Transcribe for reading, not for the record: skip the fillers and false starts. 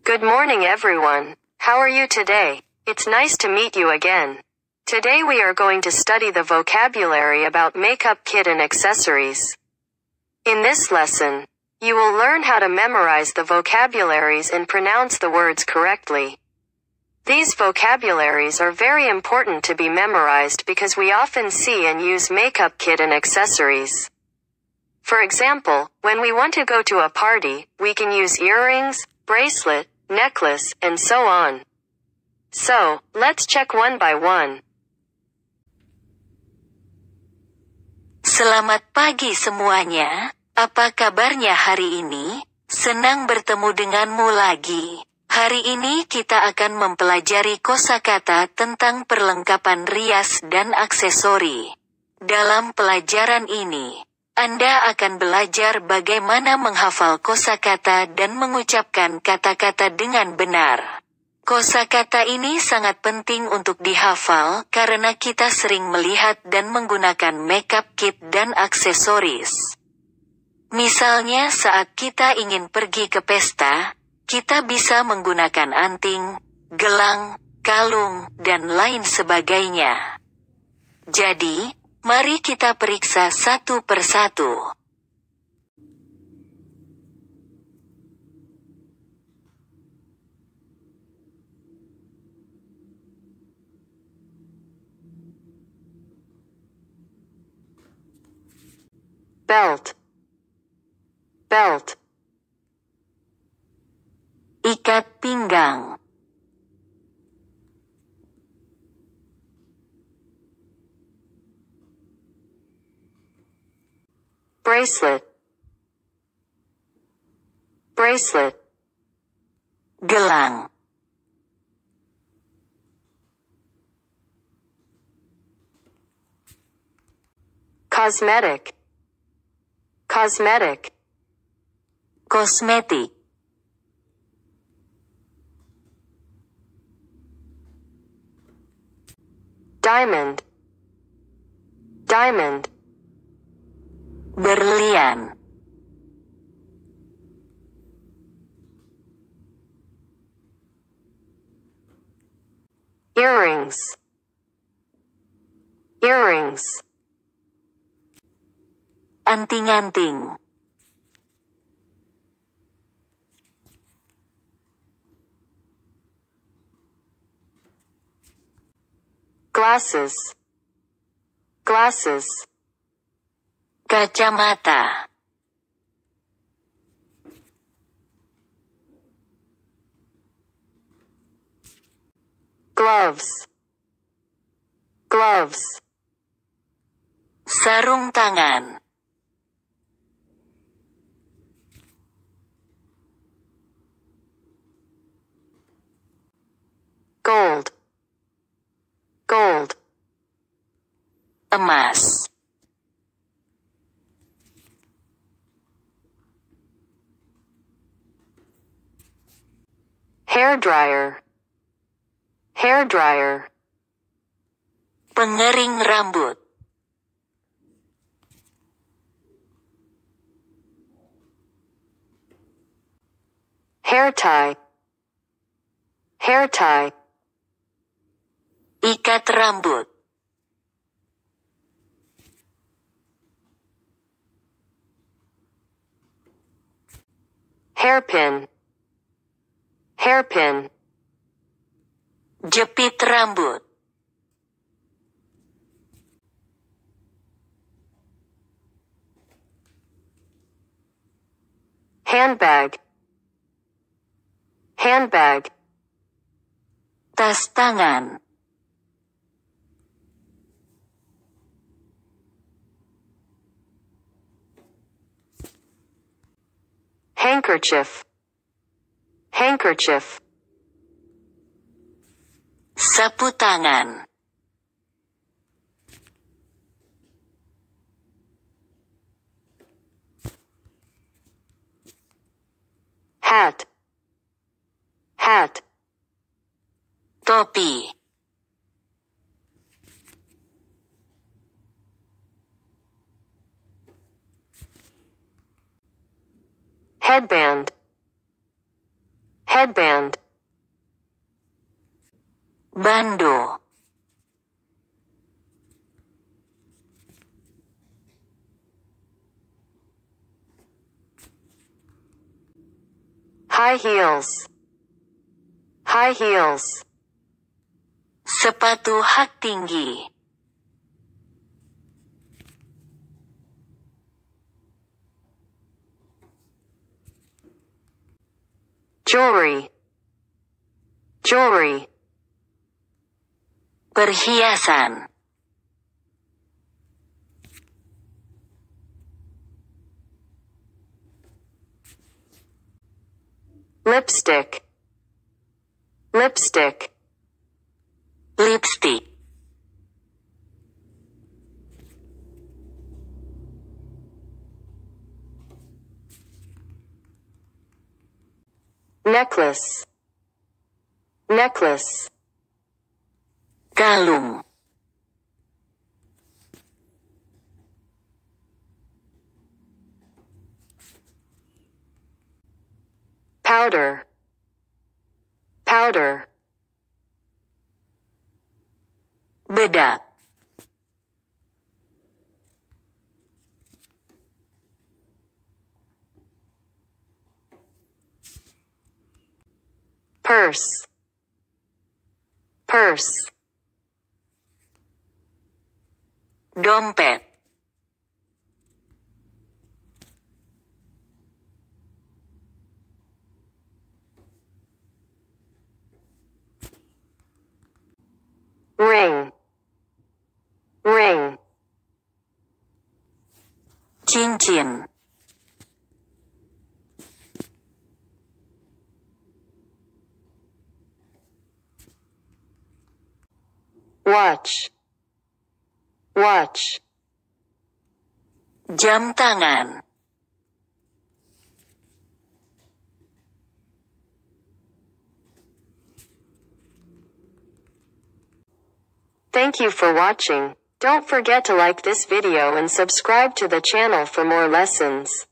Good morning everyone. How are you today? It's nice to meet you again. Today we are going to study the vocabulary about makeup kit and accessories. In this lesson, you will learn how to memorize the vocabularies and pronounce the words correctly. These vocabularies are very important to be memorized because we often see and use makeup kit and accessories. For example, when we want to go to a party, we can use earrings, bracelet, necklace, and so on. So, let's check one by one. Selamat pagi semuanya. Apa kabarnya hari ini? Senang bertemu denganmu lagi. Hari ini kita akan mempelajari kosakata tentang perlengkapan rias dan aksesori. Dalam pelajaran ini, Anda akan belajar bagaimana menghafal kosakata dan mengucapkan kata-kata dengan benar. Kosakata ini sangat penting untuk dihafal karena kita sering melihat dan menggunakan makeup kit dan aksesoris. Misalnya saat kita ingin pergi ke pesta, kita bisa menggunakan anting, gelang, kalung, dan lain sebagainya. Jadi, mari kita periksa satu persatu. Belt. Belt. Ikat pinggang. Bracelet. Bracelet. Gelang. Cosmetic. Cosmetic. Kosmetik. Diamond. Diamond. Berlian. Earrings. Earrings. Anting-anting. Glasses. Glasses. Kacamata. Gloves. Gloves. Sarung tangan. Gold. Gold. Emas. Hair dryer. Hair dryer. Pengering rambut. Hair tie. Hair tie. Ikat rambut. Hairpin. Hairpin. Jepit rambut. Handbag. Handbag. Tas tangan. Handkerchief. Handkerchief. Sapu tangan. Hat. Hat. Topi. Headband. Headband. Bando. High heels. High heels. Sepatu hak tinggi. Jewelry. Jewelry. Perhiasan. Lipstick. Lipstick. Lipstick. Necklace. Necklace. Kalung. Powder. Powder. Bedak. Purse. Purse. Dompet. Ring. Ring. Cincin. Watch. Watch. Jam tangan. Thank you for watching. Don't forget to like this video and subscribe to the channel for more lessons.